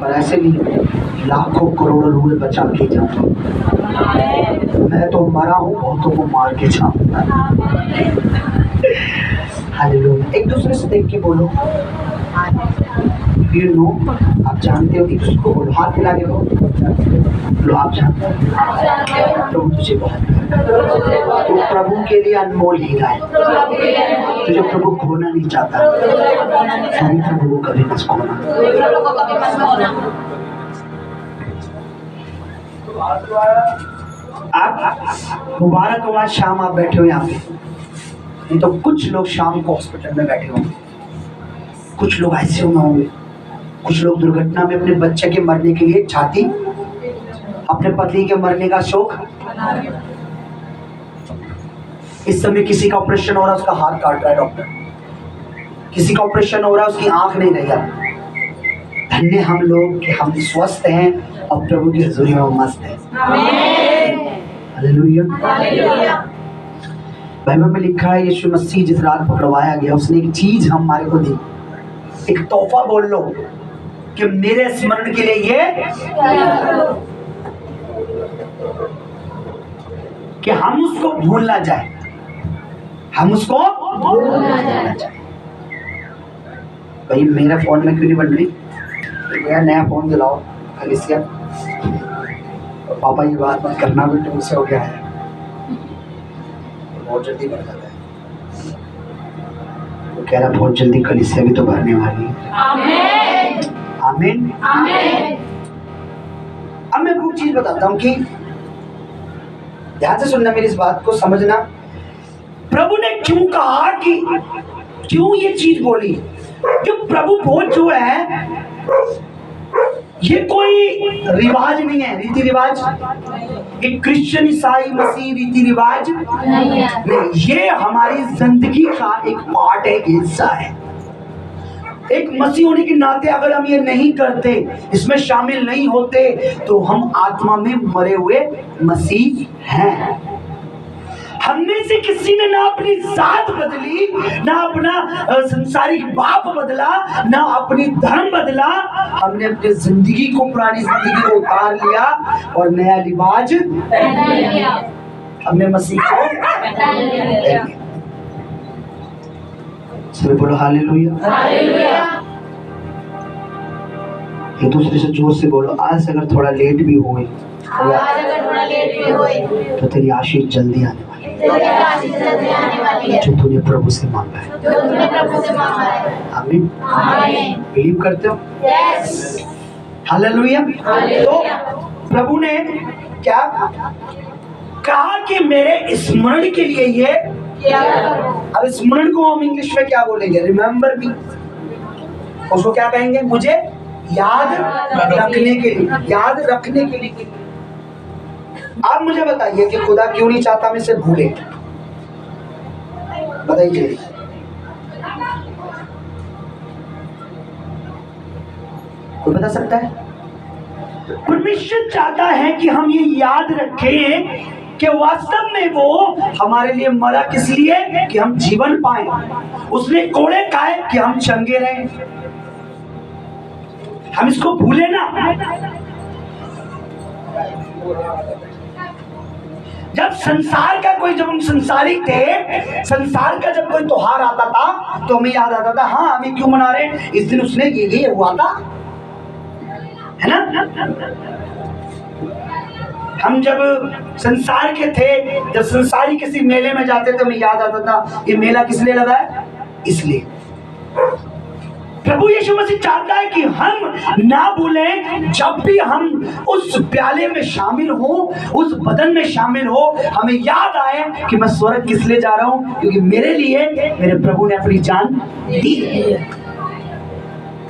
पर ऐसे नहीं लाखों करोड़ों रुपए बचा के जाऊंगा। मैं तो मरा हूँ, बहुतों को मार के जाऊंगा। हालेलुया। एक दूसरे से देख के बोलो, यू नो, आप जानते हो। एक दूसरे को बोलो, हाथ मिला के बोलो, आप जानते हो प्रभु तुझे बहुत, तो प्रभु के लिए अनमोल हीरा है। तुझे प्रभु खोना नहीं चाहता, सभी प्रभु को कभी मत खोना। आप मुबारक हो, आज शाम आप बैठे हो यहाँ पे। नहीं तो कुछ लोग शाम को हॉस्पिटल में बैठे होंगे, कुछ लोग आईसीयू में होंगे, कुछ लोग दुर्घटना में अपने बच्चे के मरने के लिए छाती, अपने पति के मरने का शोक। इस समय किसी का ऑपरेशन हो रहा है, उसका हाथ काट रहा है डॉक्टर, किसी का ऑपरेशन हो रहा है, उसकी आंख नहीं रही है। धन्य हम लोग कि हम स्वस्थ हैं और प्रभु की हजूरी में मस्त हैं। हालेलुया। बाइबल में लिखा है, यीशु मसीह जिस रात पकड़वाया गया उसने एक चीज हमारे को दी, एक तोहफा बोल लो कि मेरे स्मरण के लिए ये, कि हम उसको भूल ना जाए, हम उसको भूल ना जाए। भाई मेरे फोन में क्यों नहीं बन रही? भैया नया फोन दिलाओ अलिसिया। पापा ये बात मत करना, बेटे मुझसे हो गया है, बहुत जल्दी भर जाता है। वो कह रहा बहुत जल्दी कलीसिया भी तो भरने वाली है। आमीन आमीन आमीन। अब मैं कुछ चीज बताता हूँ कि ध्यान से सुनना, मेरी इस बात को समझना। प्रभु ने क्यों कहा कि, क्यों ये चीज बोली कि प्रभु भोज जो है ये कोई रिवाज नहीं है, रीति रिवाज। एक क्रिश्चियन, ईसाई, मसीह रीति रिवाज नहीं, ये हमारी जिंदगी का एक पार्ट है, हिस्सा है। एक मसीह होने के नाते अगर हम ये नहीं करते, इसमें शामिल नहीं होते, तो हम आत्मा में मरे हुए मसीह हैं। हमने से किसी ने ना अपनी जात बदली, ना अपना संसारिक बाप बदला, ना अपनी धर्म बदला। हमने अपनी जिंदगी को, पुरानी जिंदगी को उतार लिया और नया लिबाज पहन लिया। हमने मसीह को पहन लिया। सभी बोलो हालेलुया। हालेलुया। एक दूसरे से जोर से बोलो, आज अगर थोड़ा लेट भी हुए तो तेरी आशीष जल्दी आने वाली है, जो तूने प्रभु से मांगा है। आमीन। बिलीव करते हो? यस। हालेलुया। तो प्रभु ने क्या कहा कि मेरे स्मरण के लिए ये क्या करो। अब स्मरण को हम इंग्लिश में क्या बोलेंगे? Remember me. उसको क्या कहेंगे? मुझे याद रखने के लिए, याद रखने के लिए। आप मुझे बताइए कि खुदा क्यों नहीं चाहता हम इसे भूले? बताइए। कोई बता सकता है? परमेश्वर चाहता है कि हम ये याद रखें कि वास्तव में वो हमारे लिए मरा, किस लिए? कि हम जीवन पाए। उसने कोड़े खाए कि हम चंगे रहे। हम इसको भूले ना। जब संसार का कोई, जब हम संसारी थे, संसार का जब कोई त्योहार आता था तो हमें याद आता था, हाँ हमें क्यों मना रहे हैं, इस दिन उसने ये हुआ था, है ना? हम जब संसार के थे, जब संसारी किसी मेले में जाते थे, हमें याद आता था ये मेला किस लिए लगा है, इसलिए। प्रभु यीशु मसीह चाहता है कि हम ना भूलें, जब भी हम उस प्याले में शामिल हो, उस बदन में शामिल हो, हमें याद आए कि मैं स्वर्ग किस लिए जा रहा हूं, क्योंकि मेरे लिए मेरे प्रभु ने अपनी जान दी है।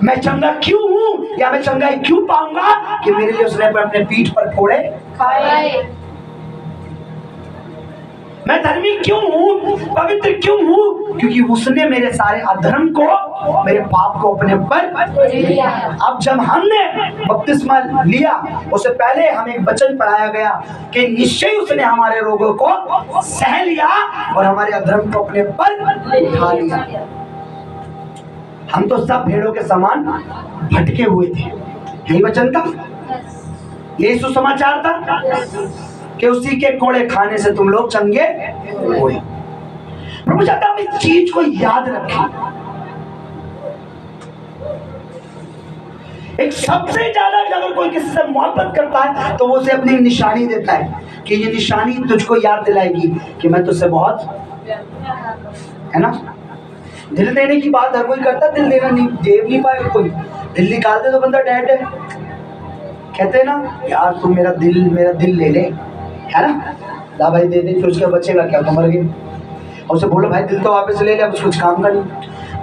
मैं चंगा क्यों हूं, या मैं चंगाई क्यों पाऊंगा? कि मेरे लिए उसने अपने पीठ पर फोड़े खाए। मैं धर्मी क्यों हूं, पवित्र क्यों हूं? क्योंकि उसने मेरे सारे अधर्म को, मेरे पाप को अपने ऊपर लिया। अब जब हमने बपतिस्मा लिया, उससे पहले हमें एक वचन पढ़ाया गया कि निश्चय उसने हमारे रोगों को सह लिया और हमारे अधर्म को अपने ऊपर उठा लिया। हम तो सब भेड़ों के समान भटके हुए थे, यही वचन था, यही सुसमाचार था कि उसी के कोड़े खाने से तुम लोग चंगे हुए। प्रभु चाहता है हम इस चीज को याद रखें। एक सबसे ज्यादा अगर कोई किसी से मोहब्बत करता है तो वो उसे अपनी निशानी देता है कि ये निशानी तुझको याद दिलाएगी कि मैं तुझसे बहुत, है ना। दिल देने की बात हर कोई करता, दिल देना नहीं, दे नहीं पाएगा कोई। दिल निकाल दे तो बंदा डेड है। कहते हैं ना यार तू मेरा दिल ले ले, है ना, ला भाई दे दे, फिर उसके बचेगा क्या, तो मर गए। और उसे बोलो भाई दिल तो वापस ले ले, अब कुछ काम का नहीं।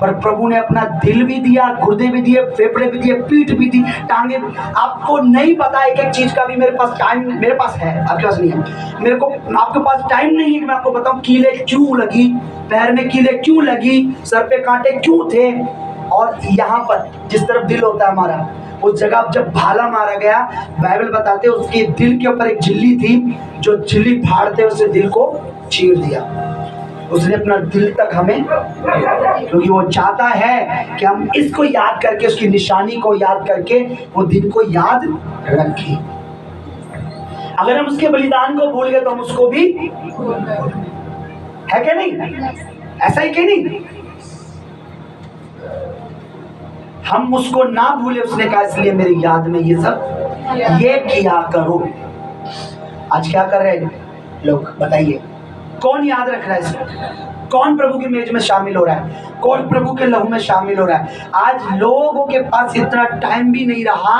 पर प्रभु ने अपना दिल भी दिया, गुर्दे भी दिए, फेफड़े भी दिए, पीठ भी दी, टांगे भी। आपको नहीं पता एक एक चीज का भी मेरे पास टाइम, मेरे पास है, आपके पास नहीं है। मेरे को आपके पास टाइम नहीं है कि मैं आपको बताऊं कीले क्यों लगी, पैर में कीले क्यों लगी, सर पे कांटे क्यों थे। और यहाँ पर जिस तरफ दिल होता है हमारा, उस जगह जब भाला मारा गया, बाइबल बताते उसके दिल के ऊपर एक झिल्ली थी, जो झिल्ली फाड़ते उसे दिल को चीर दिया। उसने अपना दिल तक हमें, क्योंकि वो चाहता है कि हम इसको याद करके, उसकी निशानी को याद करके वो दिन को याद रखें। अगर हम उसके बलिदान को भूल गए तो हम उसको भी, है क्या नहीं, ऐसा ही क्या नहीं, हम उसको ना भूले। उसने कहा इसलिए मेरी याद में ये सब ये किया करो। आज क्या कर रहे हैं लोग, बताइए कौन याद रख रहा है इसको? कौन प्रभु की मेज में शामिल हो रहा है? कौन प्रभु के लहू में शामिल हो रहा है? आज लोगों के पास इतना टाइम भी नहीं रहा,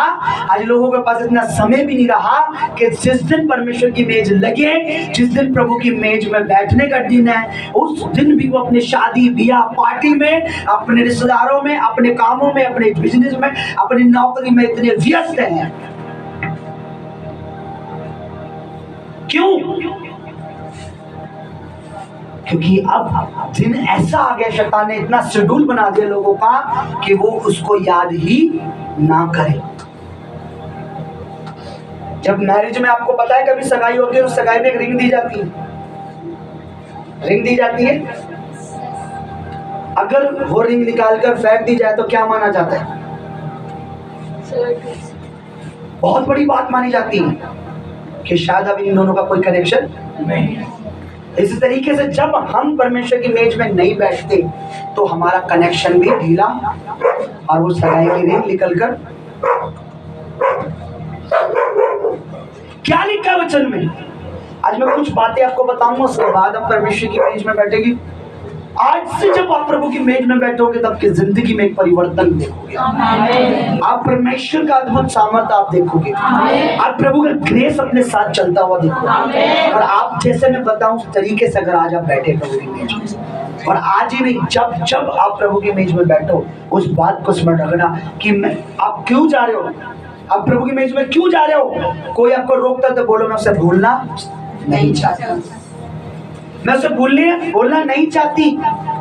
आज लोगों के पास इतना समय भी नहीं रहा कि जिस दिन परमेश्वर की मेज लगे, जिस दिन प्रभु की मेज में बैठने का दिन है, उस दिन भी वो अपने शादी ब्याह पार्टी में, अपने रिश्तेदारों में, अपने कामों में, अपने बिजनेस में, अपनी नौकरी में इतने व्यस्त हैं। क्यों? क्योंकि अब दिन ऐसा आ गया, शैतान ने इतना शेड्यूल बना दिया लोगों का कि वो उसको याद ही ना करें। जब मैरिज में आपको पता है कभी सगाई होती है तो सगाई में एक रिंग दी जाती है, रिंग दी जाती है। अगर वो रिंग निकाल कर फेंक दी जाए तो क्या माना जाता है? बहुत बड़ी बात मानी जाती है कि शायद अब इन दोनों का कोई कनेक्शन नहीं। इसी तरीके से जब हम परमेश्वर की मेज में नहीं बैठते तो हमारा कनेक्शन भी ढीला, और वो सगाई की रिंग निकल कर, क्या लिखा है वचन में? आज मैं कुछ बातें आपको बताऊंगा, उसके बाद हम परमेश्वर की मेज में बैठेंगे। आज से जब आप प्रभु की मेज में बैठोगे तब की जिंदगी में एक परिवर्तन देखोगे। आप परमेश्वर का अद्भुत सामर्थ्य आप देखोगे। आप प्रभु का ग्रेस अपने साथ चलता हुआ देखोगे। और आप जैसे मैं बताऊं उस तरीके से अगर आज आप बैठे प्रभु की मेज में, और आज ही नहीं, जब जब आप प्रभु की मेज में बैठो उस बात को स्मरण रखना कि आप क्यों जा रहे हो, आप प्रभु की मेज में क्यों जा रहे हो। कोई आपको रोकता तो बोलो मैं उसे भूलना नहीं चाहता, मैं उसे बोलना नहीं चाहती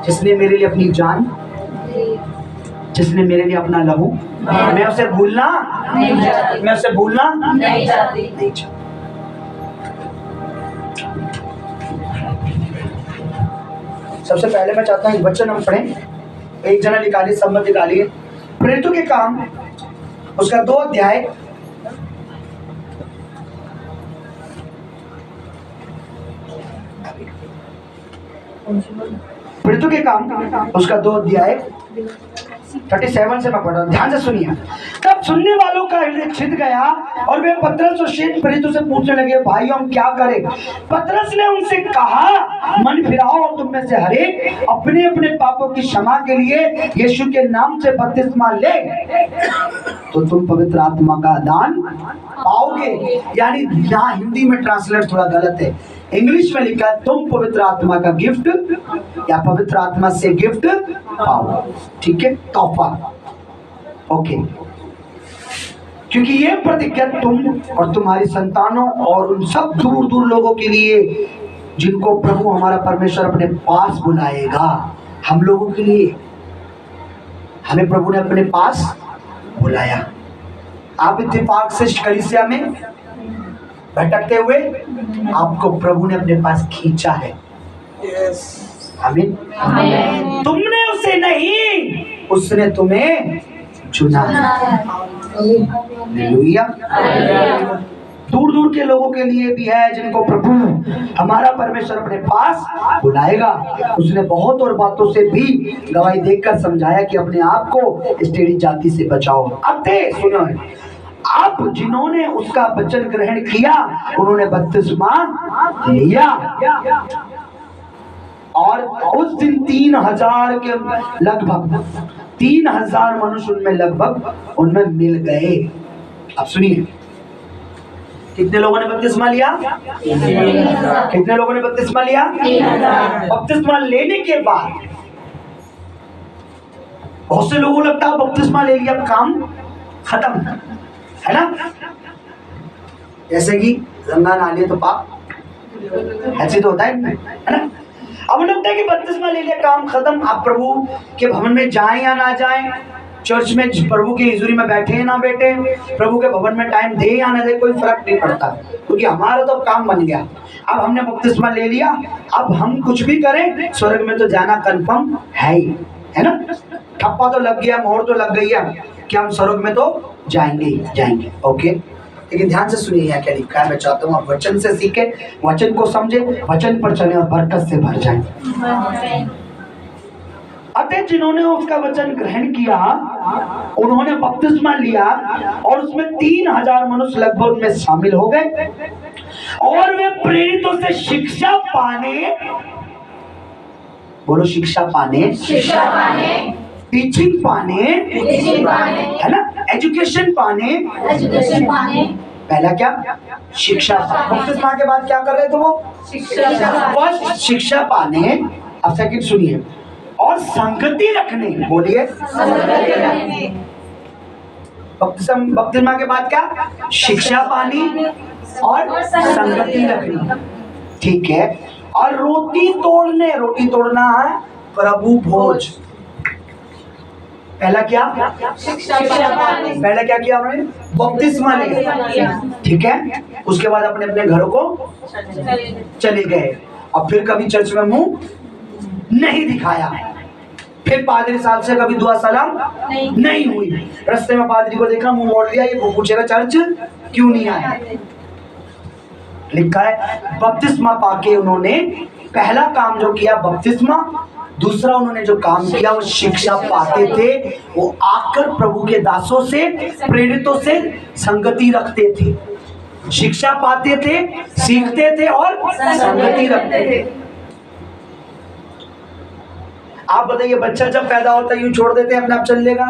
जिसने मेरे लिए अपनी जान, जिसने मेरे लिए अपना लहू, मैं उसे भूलना नहीं चाहती, मैं उसे भूलना नहीं चाहती। सबसे पहले मैं चाहता हूँ वचन हम पढ़ें। एक जना निकालिए, संबंध निकालिए, प्रेरितों के काम उसका 2 अध्याय प्रेरितों के काम उसका 2 अध्याय 37 से मैं पढ़ रहा हूं, ध्यान से सुनिए। तब सुनने वालों का हृदय छिद गया और वे पतरस और शेष प्रेरितों से पूछने लगे, भाइयों हम क्या करें? पतरस ने उनसे कहा, मन फिराओ और तुम में से हरेक अपने अपने पापों की क्षमा के लिए यीशु के नाम से बपतिस्मा ले, तो तुम पवित्र आत्मा का दान पाओगे। यानी यहाँ हिंदी में ट्रांसलेट थोड़ा गलत है, इंग्लिश में लिखा है तुम पवित्र आत्मा का गिफ्ट या पवित्र आत्मा से गिफ्ट पाओ। ठीक है, तोहफा। ओके, क्योंकि ये प्रतिज्ञा तुम और तुम्हारी संतानों और उन सब दूर दूर लोगों के लिए जिनको प्रभु हमारा परमेश्वर अपने पास बुलाएगा। हम लोगों के लिए हमें प्रभु ने अपने पास बुलाया। आप इत्तेफाक से कलीसिया में भटकते हुए आपको प्रभु ने अपने पास खींचा है। आमीन। तुमने उसे नहीं, उसने तुम्हें चुना है। हालेलुया। दूर दूर के लोगों के लिए भी है जिनको प्रभु हमारा परमेश्वर अपने पास बुलाएगा। उसने बहुत और बातों से भी गवाही देकर समझाया कि अपने आप को इस टेढ़ी जाति से बचाओ। अब सुनो, अब जिन्होंने उसका वचन ग्रहण किया उन्होंने बपतिस्मा लिया और उस दिन 3000 के लगभग 3000 मनुष्य उनमें लगभग उनमें मिल गए। अब सुनिए, कितने लोगों ने बपतिस्मा लिया? कितने लोगों ने बपतिस्मा लिया? बपतिस्मा लेने के बाद बहुत से लोगों को लगता है बपतिस्मा ले लिया अब काम खत्म, है ना? जैसे कि गंगा नाली तो पाप, ऐसे तो होता है ना? अब लगता है कि बपतिस्मा ले लिया काम खत्म। आप प्रभु के भवन में जाएं या ना जाएं, चर्च में प्रभु की हजूरी में बैठे ना बैठे, प्रभु के भवन में टाइम दे या ना दे, कोई फर्क नहीं पड़ता, क्योंकि हमारा तो काम बन गया। अब हमने बपतिस्मा ले लिया, अब हम कुछ भी करें स्वर्ग में तो जाना कंफर्म है ही, है ना? ठप्पा तो लग गया, मोहर तो लग गई है कि हम स्वर्ग में तो जाएंगे ही जाएंगे। ओके, लेकिन ध्यान से सुनिए यहाँ क्या लिखा है। मैं चाहता हूँ आप वचन से सीखे, वचन को समझे, वचन पर चले और बरकत से भर जाए। अतः जिन्होंने उसका वचन ग्रहण किया उन्होंने बपतिस्मा लिया और उसमें 3000 मनुष्य लगभग उनमें शामिल हो गए और वे प्रेरितों से शिक्षा पाने, बोलो शिक्षा पाने, टीचिंग पाने, है ना, एजुकेशन पाने। पहला क्या? शिक्षा। बपतिस्मा के बाद क्या कर रहे थे वो? फर्स्ट शिक्षा पाने। अब सेकंड सुनिए, और संगति रखने। बोलिए बपतिस्मा के बाद क्या? शिक्षा पानी और संगति रखनी, ठीक है। और रोटी तोड़ने, रोटी तोड़ना है प्रभु भोज। पहला क्या? पहला क्या किया उन्होंने? बपतिस्मा लिया, ठीक है। उसके बाद अपने अपने घरों को चले गए और फिर कभी चर्च में मुंह नहीं दिखाया। फिर पादरी साहब से कभी दुआ सलाम नहीं हुई। रास्ते में पादरी को देखा, मुंह मोड़ लिया, ये वो पूछेगा चर्च क्यों नहीं आया। लिखा है बपतिस्मा पाके उन्होंने पहला काम जो किया बपतिस्मा, दूसरा उन्होंने जो काम किया वो शिक्षा पाते थे। वो आकर प्रभु के दासों से, प्रेरितों से संगति रखते थे, शिक्षा पाते थे, सीखते थे और संगति रखते थे। आप बताइए, बच्चा जब पैदा होता है यूं छोड़ देते हैं अपने आप चल लेगा?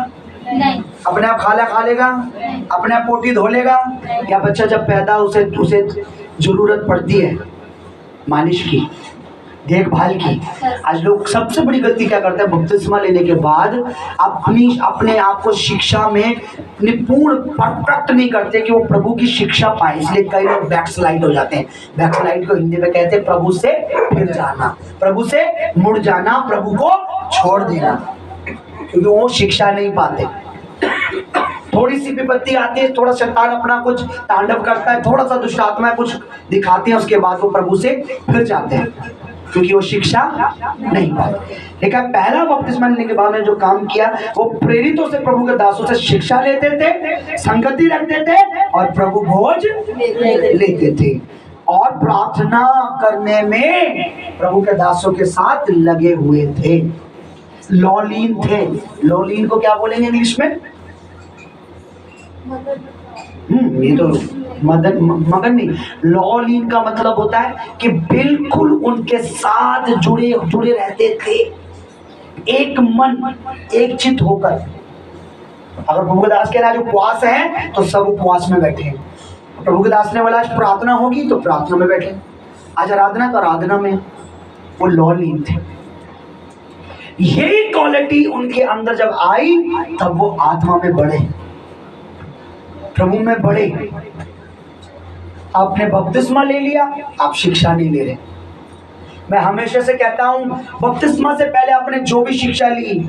नहीं। अपने आप खाना खा लेगा? अपने आप पोटी धो लेगा? या बच्चा जब पैदा उसे जरूरत पड़ती है मालिश की, देखभाल की। आज लोग सबसे बड़ी गलती क्या करते हैं? बपतिस्मा लेने के बाद अपने आप को शिक्षा में निपुण परफेक्ट नहीं करते कि वो प्रभु की शिक्षा पाए, इसलिए कई लोग बैकस्लाइड हो जाते हैं। बैकस्लाइड को हिंदी में कहते हैं प्रभु से फिर जाना, प्रभु से मुड़ जाना, प्रभु को छोड़ देना, क्योंकि वो शिक्षा नहीं पाते। थोड़ी सी विपत्ति आती है, थोड़ा शैतान अपना कुछ तांडव करता है, थोड़ा सा दुष्ट आत्मा कुछ दिखाती है, उसके बाद वो प्रभु से फिर जाते हैं, क्योंकि वो शिक्षा नहीं पाते। लेकिन पहला बपतिस्मा लेने के बाद में जो काम किया वो प्रेरितों से, प्रभु के दासों से शिक्षा लेते थे, संगति रखते थे और प्रभु भोज लेते थे और प्रार्थना करने में प्रभु के दासों के साथ लगे हुए थे। लॉलीन थे। लॉलीन को क्या बोलेंगे इंग्लिश में? ये तो मगन नहीं। लॉलीन का मतलब होता है कि बिल्कुल उनके साथ जुड़े रहते थे, एक मन एक चित होकर। अगर प्रभु के दास के आज उपवास है तो सब उपवास में बैठे हैं। प्रभु के दास ने बोला आज प्रार्थना होगी तो प्रार्थना में बैठे, आज आराधना तो आराधना में। वो लॉलीन थे। यही क्वालिटी उनके अंदर जब आई तब वो आत्मा में बढ़े, प्रभु में बढ़े। आपने बपतिस्मा ले लिया, आप शिक्षा नहीं ले रहे। मैं हमेशा से कहता हूं बपतिस्मा से पहले आपने जो भी शिक्षा ली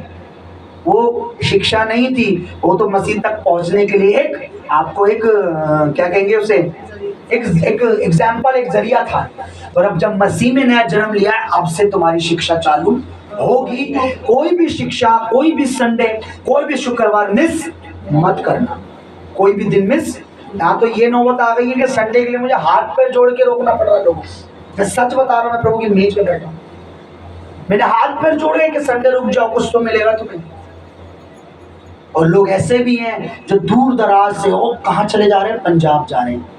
वो शिक्षा नहीं थी, वो तो मसीह तक पहुंचने के लिए आपको एक क्या कहेंगे उसे, एक एग्जाम्पल, एक जरिया था। और अब जब मसीह में नया जन्म लिया है, अब से तुम्हारी शिक्षा चालू होगी। कोई भी शिक्षा, कोई भी संडे, कोई भी शुक्रवार मिस मत करना। कोई भी दिन मिस। यहाँ तो ये नौबत आ गई है कि संडे के लिए मुझे हाथ पैर जोड़ के रोकना पड़ रहा है लोगों। मैं सच बता रहा हूँ, मैं प्रभु की मेज पे बैठा हूँ, मैंने हाथ पैर जोड़े कि संडे रुक जाओ, कुछ तो मिलेगा तुम्हें। और लोग ऐसे भी हैं जो दूर दराज से, वो कहाँ चले जा रहे हैं, पंजाब जा रहे हैं।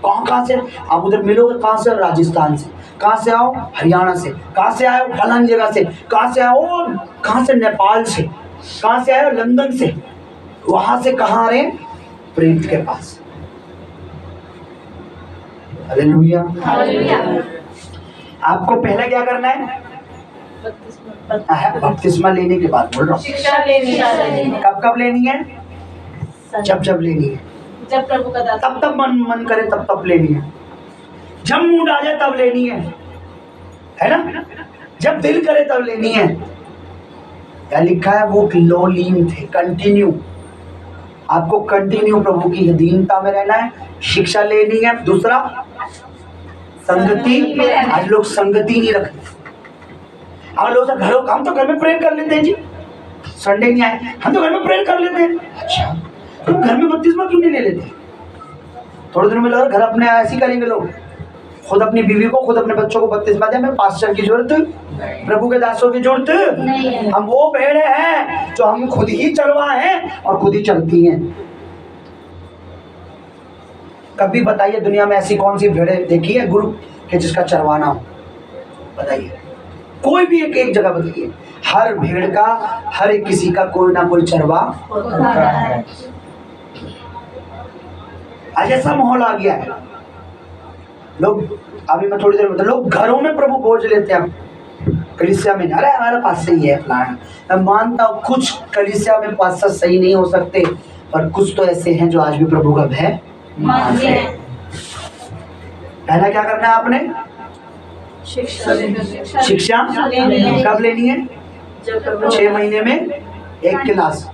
कहाँ से आप उधर मिलोगे, कहाँ से, राजस्थान से, कहाँ से आओ, हरियाणा से, कहाँ से आए हो, फलान जगह से, कहाँ से आओ, कहाँ से, नेपाल से, कहाँ से आए हो, लंदन से। वहां से कहाँ आ रहे हैं, प्रेरित के पास। हालेलुया। आपको पहले क्या करना है, बपतिस्मा लेने के बाद बोल रहा हूँ, शिक्षा लेनी है। कब कब लेनी है, जब जब लेनी है, जब प्रभु का दास तब तब मन करे तब लेनी है, जब मूड आ जाए तब लेनी है ना, जब दिल करे तब लेनी है। क्या लिखा है, वो लो लीन थे, कंटिन्यू। आपको कंटिन्यू प्रभु की अधीनता में रहना है, शिक्षा लेनी है। दूसरा संगति। आज लोग संगति नहीं रखते। आज लोग घरों, हम तो घर में प्रेयर कर लेते हैं जी, संडे नहीं आए हम तो घर में प्रेयर कर लेते हैं। अच्छा, तो घर में बपतिस्मा क्यों नहीं ले लेते? थोड़े दिनों में लगा घर अपने ऐसे ही करेंगे लोग, खुद अपनी बीवी को, खुद अपने बच्चों को बपतिस्मा दे। हमें पास्टर की जरूरत, प्रभु के दासों की जरूरत नहीं। हम वो भेड़े हैं जो हम खुद ही चरवा हैं और खुद ही चलती हैं। कभी बताइए दुनिया में ऐसी कौन सी भेड़े देखी है गुरु के जिसका चरवाना हो? बताइए, कोई भी एक जगह बताइए। हर भेड़ का, हर एक किसी का कोई ना कोई चरवा होता है। आज ऐसा माहौल आ गया है, लोग, अभी मैं थोड़ी देर में, लोग घरों में प्रभु बोझ लेते हैं, कलीसिया में अरे हमारे पास सही है प्लान। मैं मानता हूँ कुछ कलीसिया में पास सही नहीं हो सकते, पर कुछ तो ऐसे हैं जो आज भी प्रभु का भय मानते हैं। पहला क्या करना है आपने, शिक्षा कब लेनी है, 6 महीने में एक क्लास।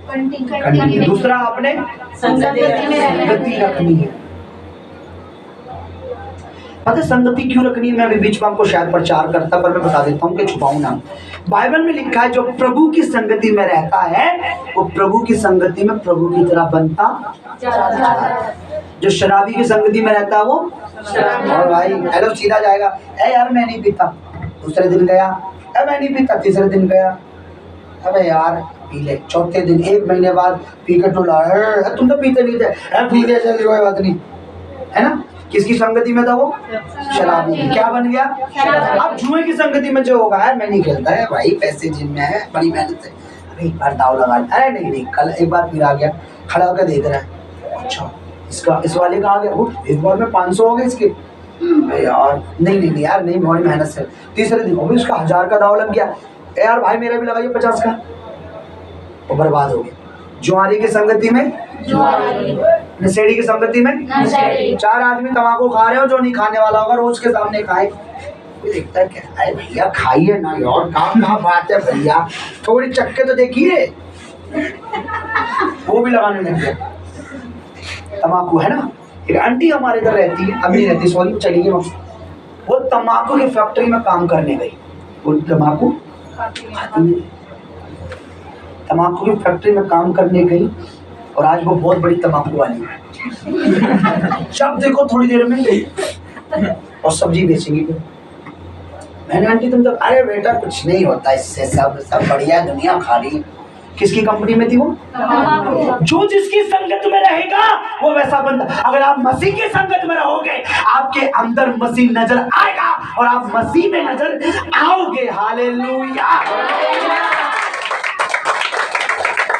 दूसरा आपने संगति रखनी है। पता संगति क्यों रखनी है? मैं अभी बीच में आपको शायद प्रचार करता, पर मैं बता देता हूँ कि छुपाऊं ना। बाइबल में लिखा है जो प्रभु की संगति में रहता है वो प्रभु की संगति में प्रभु की तरह बनता जाता है। जो शराबी की संगति में रहता है वो, और भाई हेलो सीधा जाएगा, ए यार मैं नहीं पीता, दूसरे दिन गया, ए मैं नहीं पीता, तीसरे दिन गया, अबे यार पी ले, चौथे दिन, 1 महीने बाद पी के टोला, तुम तो पीते नहीं थे, पी ले चल, कोई बात नहीं, है ना। किसकी संगति में था वो, शराबी। क्या बन गया, अब जुए की संगति में जो होगा, यार मैं नहीं खेलता है भाई, पैसे जिम में है, बड़ी मेहनत से, अरे एक बार दाव लगा, अरे नहीं कल एक बार फिर आ गया, खड़ा होकर देख रहा है, अच्छा इसका, इस वाले का आ गया, एक बार में 500 हो गए इसके, यार नहीं यार नहीं, बहुत मेहनत से। तीसरे दिन हो गई, उसका 1000 का दाव लग गया, यार भाई मेरा भी लगाइए 50 का, वो बर्बाद हो गया। जुआरी की संगति में, नशेड़ी की संगति में, 4 आदमी तंबाकू खा रहे हो, जो नहीं खाने वाला होगा रोज के सामने खाए, देखता है क्या है भैया, खाइए ना यार, कहाँ बात है भैया, थोड़ी चक्के तो देखिए, वो भी लगाने लग गया तंबाकू, है ना। एक आंटी हमारे इधर रहती है, अभी नहीं रहती, सॉरी चली गई, वो तंबाकू की फैक्ट्री में काम करने गई, वो तंबाकू की फैक्ट्री में काम करने गई, और आज वो बहुत बड़ी तंबाकू वाली है। जब देखो थोड़ी देर में गई और सब्जी बेचेंगी। मैंने आंटी तुम तो, अरे बेटा कुछ नहीं होता इससे, सब बढ़िया, दुनिया खा रही। किसकी कंपनी में थी वो, जो जिसकी संगत में रहेगा वो वैसा बनता। अगर आप मसीह की संगत में रहोगे, आपके अंदर मसीह नजर आएगा और आप मसीह में नजर आओगे। हालेलुया।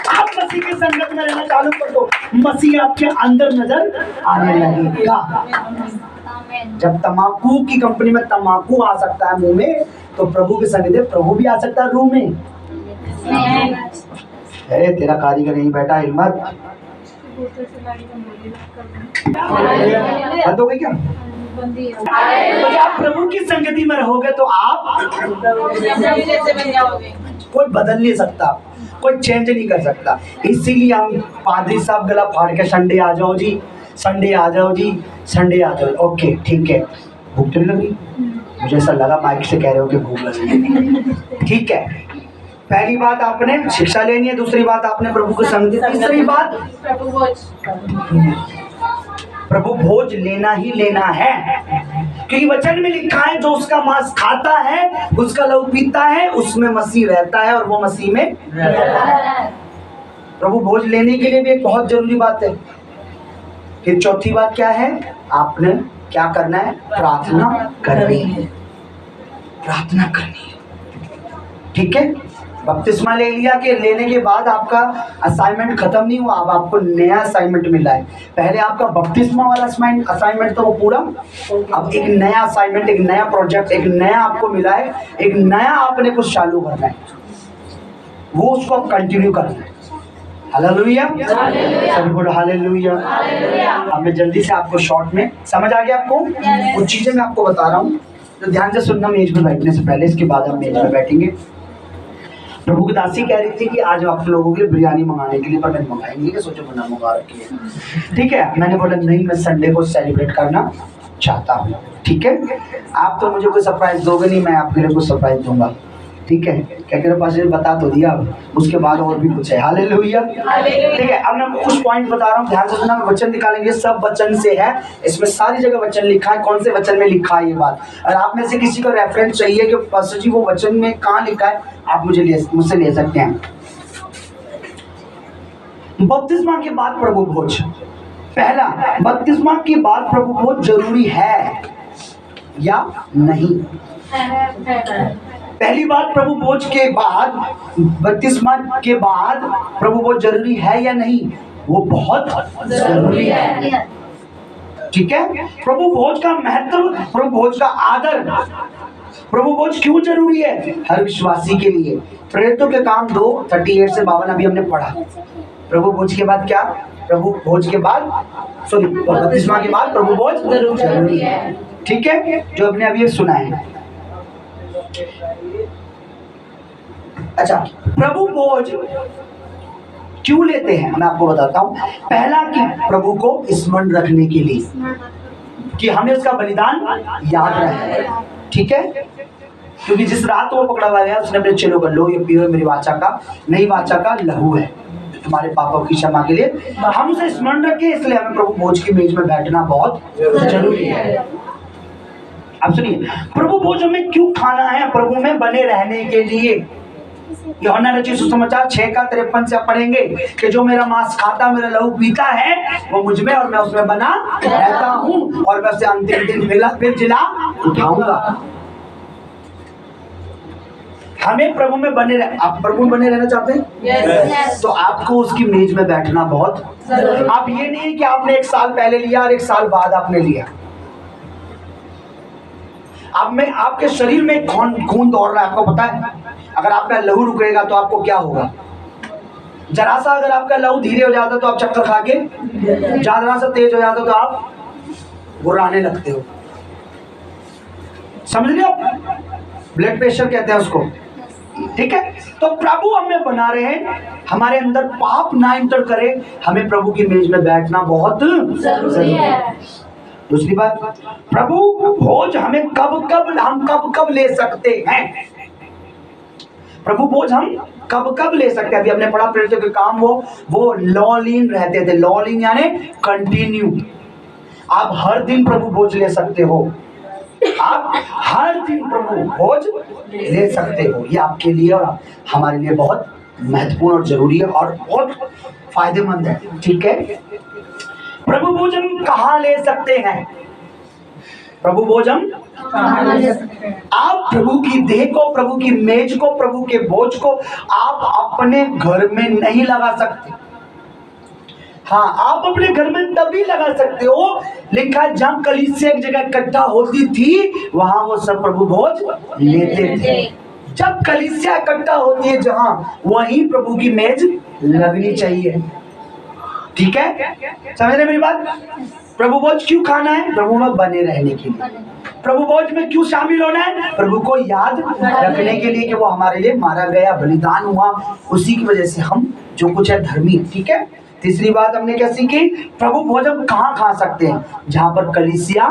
आप मसीह की संगत में रहना चालू कर दो, मसीह आपके अंदर नजर आने लगेगा। जब तंबाकू की कंपनी में तंबाकू आ सकता है मुंह में, तो प्रभु की संगत में प्रभु भी आ सकता है रूम में। अरे तेरा कारीगर नहीं बैठा, हिम्मत बंद हो गई क्या? तो जब आप प्रभु की संगति में रहोगे तो आप कोई बदल नहीं सकता, कोई चेंज नहीं कर सकता। इसीलिए हम पादरी साहब गला फाड़ के संडे आ जाओ जी, संडे आ जाओ जी, संडे आ जाओ। ओके ठीक है, भूख तो नहीं लगी? मुझे ऐसा लगा माइक से कह रहे हो कि भूख लगी। ठीक है, पहली बात आपने शिक्षा लेनी है, दूसरी बात आपने प्रभु को संग दी, तीसरी बात प्रभु भोज प्रभु भोज लेना ही लेना है, क्योंकि वचन में लिखा है जो उसका मांस खाता है उसका लहू पीता है उसमें मसीह रहता है और वो मसीह में प्रभु भोज लेने के लिए भी एक बहुत जरूरी बात है। फिर चौथी बात क्या है, आपने क्या करना है, प्रार्थना करनी है, प्रार्थना करनी है। ठीक है, बपतिस्मा ले लिया कि लेने के बाद आपका असाइनमेंट खत्म नहीं हुआ, अब आपको नया असाइनमेंट मिला है। पहले आपका बपतिस्मा वाला असाइनमेंट तो वो पूरा, अब एक नया असाइनमेंट, एक नया प्रोजेक्ट, एक नया आपको मिला है, एक नया आपने कुछ चालू करना है, वो उसको आप कंटिन्यू करना है। हालेलुया, सभी बोलो हालेलुया। अब मैं जल्दी से आपको शॉर्ट में समझ आ गया आपको, कुछ चीजें मैं आपको बता रहा हूँ तो ध्यान से सुनना मेज में बैठने से पहले, इसके बाद हम मेज में बैठेंगे। प्रभु की दासी कह रही थी कि आज आप लोगों के लिए बिरयानी मंगाने के लिए, पर मैंने मंगाई नहीं है, सोचो बना मंगा रखी है। ठीक है, मैंने बोला नहीं, मैं संडे को सेलिब्रेट करना चाहता हूँ। ठीक है, आप तो मुझे कोई सरप्राइज दोगे नहीं, मैं आपके लिए कुछ सरप्राइज दूंगा। ठीक है, क्या कह रहे पास बता तो दिया, उसके बाद और भी कुछ है। हालेलुया। ठीक है, अब मैं आपको कुछ पॉइंट बता रहा हूँ, ध्यान से सुनना। वचन निकालेंगे, सब वचन से है, इसमें सारी जगह वचन लिखा है, कौन से वचन में लिखा है ये बात। और आप में से किसी को रेफरेंस चाहिए कि पास्टर जी वो वचन में कहाँ लिखा है, आप मुझसे ले सकते हैं। बपतिस्मा के बाद प्रभु भोज, पहला, बपतिस्मा के बाद प्रभु भोज जरूरी है या नहीं। पहली बात, प्रभु भोज के बाद, बपतिस्मा के बाद प्रभु भोज जरूरी है या नहीं, वो बहुत जरूरी है। ठीक है, प्रभु भोज का महत्व, प्रभु भोज का आदर, प्रभु भोज क्यों जरूरी है हर विश्वासी के लिए। प्रेरितों के काम 2:38 से 52 अभी हमने पढ़ा। प्रभु भोज के बाद क्या, प्रभु भोज के बाद, सॉरी, बपतिस्मा के बाद प्रभु भोज जरूरी है। ठीक है, जो हमने अभी सुना है। अच्छा, प्रभु भोज क्यों लेते हैं मैं आपको बताता हूँ। पहला कि प्रभु को स्मरण रखने के लिए, कि हमें उसका बलिदान याद रहे। ठीक है, क्योंकि जिस रात वो पकड़ा गया उसने अपने चेलों को, लो ये पियो मेरी वाचा का, नई वाचा का लहू है, तुम्हारे पापों की क्षमा के लिए। हम उसे स्मरण रखें, इसलिए हमें प्रभु भोज की मेज में बैठना बहुत जरूरी है। अब सुनिए, प्रभु भोज में क्यों खाना है, प्रभु में बने रहने के लिए। यूहन्ना रचित सुसमाचार 6:53 से आप पढ़ेंगे कि जो मेरा मांस खाता, मेरा लहू पीता है, वो मुझ में और मैं उसमें बना रहता हूँ, और मैं उसे अंतिम दिन फिर जिला उठाऊंगा। हमें प्रभु में बने आप प्रभु में बने रहना चाहते हैं? yes. तो आपको उसकी मेज में बैठना बहुत, आप ये नहीं है कि आपने 1 साल पहले लिया और 1 साल बाद आपने लिया। अब में आपके शरीर में खून दौड़ रहा है, आपको पता है। अगर आपका लहू रुकेगा तो आपको क्या होगा, जरा सा अगर आपका लहू धीरे हो जाता तो आप चक्कर खा के, ज्यादा सा तेज हो जाता तो आप गुर्राने लगते हो। समझ लिया, ब्लड प्रेशर कहते हैं उसको। ठीक है, तो प्रभु हमें बना रहे हैं, हमारे अंदर पाप ना इंटर करे, हमें प्रभु की मेज में बैठना बहुत जरूरी है। दूसरी बात, प्रभु भोज हमें हम कब ले सकते हैं। प्रभु भोज हम कब ले सकते हैं। अभी हमने पढ़ा प्रेरितों के काम, वो लॉलीन रहते थे। लॉलीन यानी कंटिन्यू। आप हर दिन प्रभु भोज ले सकते हो, आप हर दिन प्रभु भोज ले सकते हो। ये आपके लिए और हमारे लिए बहुत महत्वपूर्ण और जरूरी है और बहुत फायदेमंद है। ठीक है, प्रभु भोज हम कहाँ ले सकते हैं, प्रभु भोज हम आप प्रभु की देह को, प्रभु की मेज को, प्रभु के भोज को आप अपने घर में नहीं लगा सकते। हाँ, आप अपने घर में तभी लगा सकते हो, लिखा है जहाँ कलीसिया एक जगह इकट्ठा होती थी वहां वो सब प्रभु भोज लेते थे। जब कलीसिया इकट्ठा होती है जहां, वहीं प्रभु की मेज लगनी चाहिए। ठीक है, समझ रहे मेरी बात। प्रभु भोज क्यों खाना है, प्रभु में बने रहने के लिए। प्रभु भोज में क्यों शामिल होना है, प्रभु को याद रखने के लिए कि वो हमारे लिए मारा गया, बलिदान हुआ, उसी की वजह से हम जो कुछ है धर्मी। ठीक है, तीसरी बात हमने क्या सीखी, प्रभु भोज हम कहाँ खा सकते हैं, जहां पर कलीसिया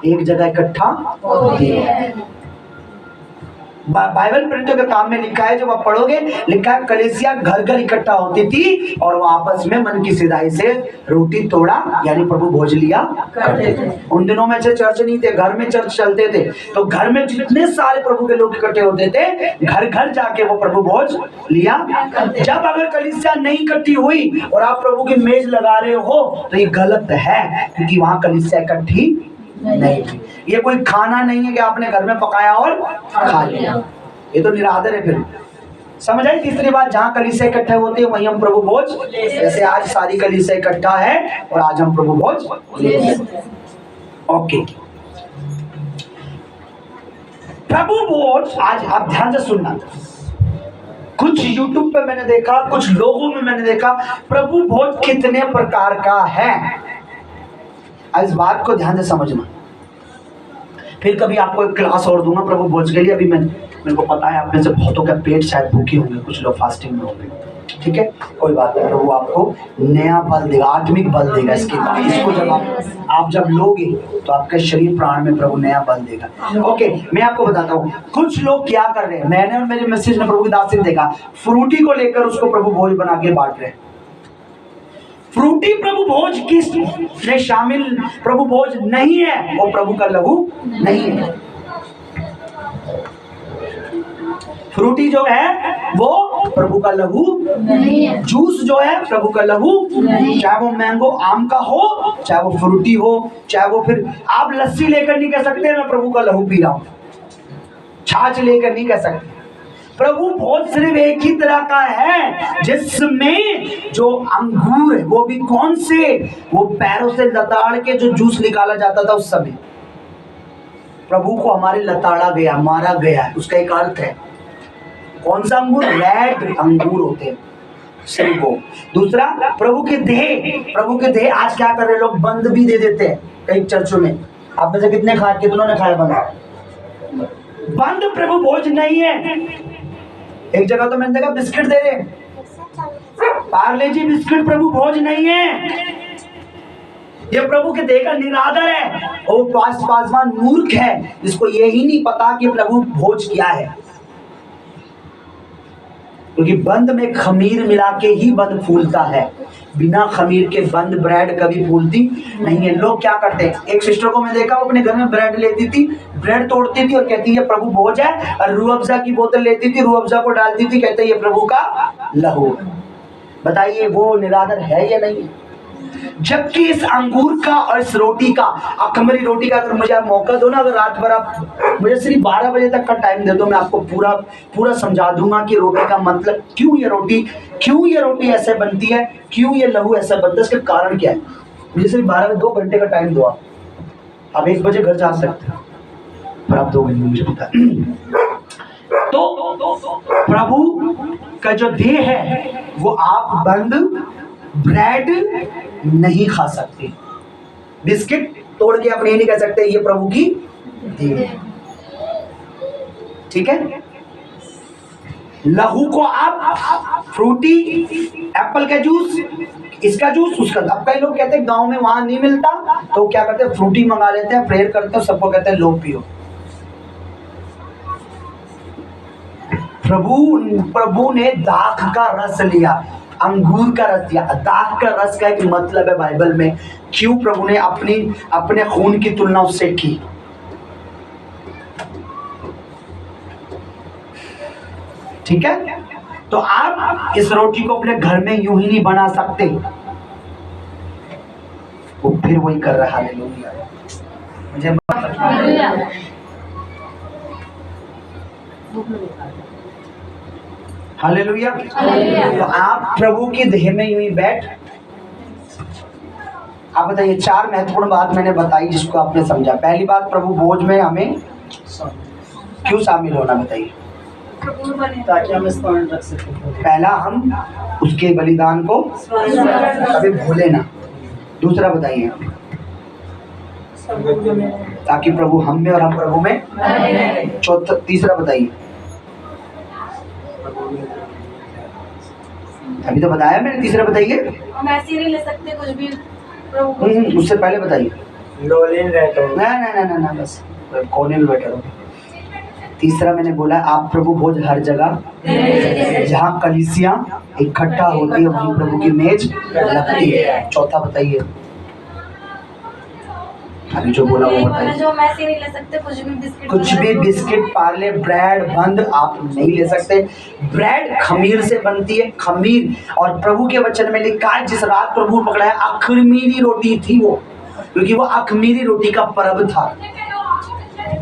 एक जगह इकट्ठा होती है। बाइबल प्रिंटर के काम में लिखा है, जब आप पढ़ोगे लिखा है कलीसिया घर घर इकट्ठा होती थी और वो आपस में मन की सिधाई से रोटी तोड़ा यानी प्रभु भोज लिया करते थे। उन दिनों में से चर्च नहीं थे, घर में चर्च चलते थे, तो घर में जितने सारे प्रभु के लोग इकट्ठे होते थे घर घर जाके वो प्रभु भोज लिया। जब अगर कलीसिया नहीं इकट्ठी हुई और आप प्रभु की मेज लगा रहे हो तो ये गलत है, क्योंकि वहां कलीसिया इकट्ठी नहीं थी। ये कोई खाना नहीं है कि आपने घर में पकाया और खा लिया, ये तो निरादर है। फिर समझ आई? तीसरी बात, जहाँ कलीसिया इकट्ठे होते हैं वहीं हम प्रभु भोज, जैसे आज सारी कलीसिया इकट्ठा है और आज हम प्रभु भोज लेते हैं। ओके, प्रभु भोज आज आप ध्यान से सुनना। कुछ YouTube पे मैंने देखा, कुछ लोगों में मैंने देखा प्रभु भोज कितने प्रकार का है। इस बात को ध्यान से समझना। फिर कभी आपको एक क्लास और दूंगा प्रभु भोज के लिए। अभी मेरे को पता है आप में से बहुतों का पेट शायद भूखे होंगे, कुछ लोग फास्टिंग में होंगे, ठीक है, कोई बात नहीं। प्रभु आपको नया बल देगा, आत्मिक बल देगा। इसके बाद इसको जब आप जब लोगे तो आपके शरीर प्राण में प्रभु नया बल देगा। ओके, मैं आपको बताता हूँ कुछ लोग क्या कर रहे हैं। मैंने और मेरे मैसेज में प्रभु की दास ने देखा, फ्रूटी को लेकर उसको प्रभु भोज बना के बांट रहे हैं। फ्रूटी प्रभु भोज किस में शामिल प्रभु भोज नहीं है, वो प्रभु का लहू नहीं है। फ्रूटी जो है वो प्रभु का लहू नहीं है। जूस जो है प्रभु का लहू नहीं, चाहे वो मैंगो आम का हो, चाहे वो फ्रूटी हो, चाहे वो फिर आप लस्सी लेकर नहीं कह सकते मैं प्रभु का लहू पी रहा हूं, छाछ लेकर नहीं कह सकते। प्रभु भोज सिर्फ एक ही तरह का है जिसमें जो अंगूर है, वो भी कौन से, वो पैरों से लताड़ के जो जूस निकाला जाता था उस समय प्रभु को हमारे लताड़ा गया, मारा गया, उसका एक अर्थ है। कौन सा अंगूर? रेड अंगूर होते हैं सिर्फ वो। दूसरा, प्रभु के देह आज क्या कर रहे हैं लोग, बंद भी दे देते हैं कई चर्चों में। आप में से कितनों ने खाया बंद प्रभु भोज नहीं है। एक जगह तो मैंने देखा बिस्किट दे रहे, पार्ले जी बिस्किट प्रभु भोज नहीं है, ये प्रभु के देह का निरादर है। और पासवान मूर्ख है जिसको यही नहीं पता कि प्रभु भोज क्या है, क्योंकि बंद में खमीर मिला के ही बंद फूलता है, बिना खमीर के बंद ब्रेड कभी फूलती नहीं है। लोग क्या करते हैं, एक सिस्टर को मैं देखा वो अपने घर में ब्रेड लेती थी, ब्रेड तोड़ती थी और कहती है प्रभु भोज है, और रूह अफ़ज़ा की बोतल लेती थी, रूह अफ़ज़ा को डालती थी, कहते ये प्रभु का लहू। बताइए वो निरादर है या नहीं? जबकि इस अंगूर का और इस रोटी का, अखमरी रोटी का अगर मुझे आप मौका दो ना, अगर रात भर आप मुझे सिर्फ 12 बजे तक का टाइम दे दो, मैं आपको पूरा समझा दूंगा कि रोटी का मतलब क्यों ये रोटी ऐसे बनती है, क्यों ये लहू ऐसा बनता है, इसका कारण क्या है। मुझे सिर्फ 2 घंटे का टाइम दो। आप 1 बजे घर जा सकते हो पर आप 2 घंटे मुझे पता। तो प्रभु का जो देह है वो आप बंद ब्रेड नहीं खा सकते, बिस्किट तोड़ के आप नहीं कह सकते ये प्रभु की देह, ठीक है। लहू को आप फ्रूटी, एप्पल का जूस, इसका जूस, उसका। अब कई लोग कहते हैं गांव में वहां नहीं मिलता तो क्या करते हैं, फ्रूटी मंगा लेते हैं, प्रेयर करते हैं, सबको कहते हैं लो पियो। प्रभु ने दाख का रस लिया, अंगूर का रस दिया। दाख का रस का एक मतलब है बाइबल में, क्यों प्रभु ने अपने खून की तुलना उससे की। ठीक है, तो आप इस रोटी को अपने घर में यूं ही नहीं बना सकते, वो फिर वही कर रहा है। मुझे हालेलुया। तो आप प्रभु की देह में यूं ही बैठ, आप बताइए 4 महत्वपूर्ण बात मैंने बताई जिसको आपने समझा। पहली बात, प्रभु भोज में हमें क्यों शामिल होना, बताइए। ताकि हम स्मरण रख सकें। पहला, हम उसके बलिदान को कभी भूले ना। दूसरा बताइए, ताकि प्रभु हम में और हम प्रभु में। चौथा, तीसरा बताइए। अभी तो बताया मैंने, तीसरा बताइए। हम ऐसे नहीं ले सकते कुछ भी प्रभु। उससे पहले बताइए। लोलिन रहता हूँ। ना बस कोने में बैठे रहो। तीसरा मैंने बोला आप प्रभु भोज हर जगह जहाँ कलीसिया इकट्ठा होती है वहीं प्रभु की मेज लगती है। चौथा बताइए, अभी जो बोला वो बताइए। जो मैसे नहीं ले सकते, कुछ भी बिस्किट पार्ले ब्रेड बंद आप नहीं ले सकते। ब्रेड खमीर से बनती है, खमीर, और प्रभु के वचन में लिखा है जिस रात प्रभु पकड़ा है अखमीरी रोटी थी वो, क्योंकि वो अखमीरी रोटी का पर्व था,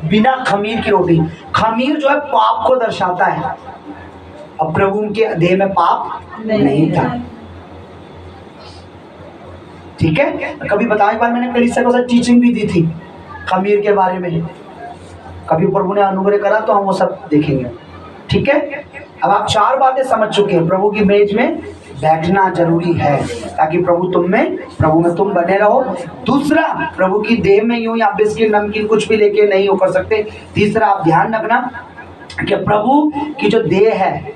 बिना खमीर की रोटी। खमीर जो है पाप को दर्शाता है, अब प्रभु के देह में पाप नहीं था। ठीक है, कभी बताओ, एक बार मैंने कलीसिया को टीचिंग भी दी थी खमीर के बारे में, कभी प्रभु ने अनुग्रह करा तो हम वो सब देखेंगे। ठीक है, अब आप 4 बातें समझ चुके हैं। प्रभु की मेज में बैठना जरूरी है ताकि प्रभु में तुम बने रहो। दूसरा, प्रभु की देह में यूं या बिस्किट नमकीन कुछ भी लेके नहीं हो कर सकते। तीसरा, आप ध्यान रखना कि प्रभु की जो देह है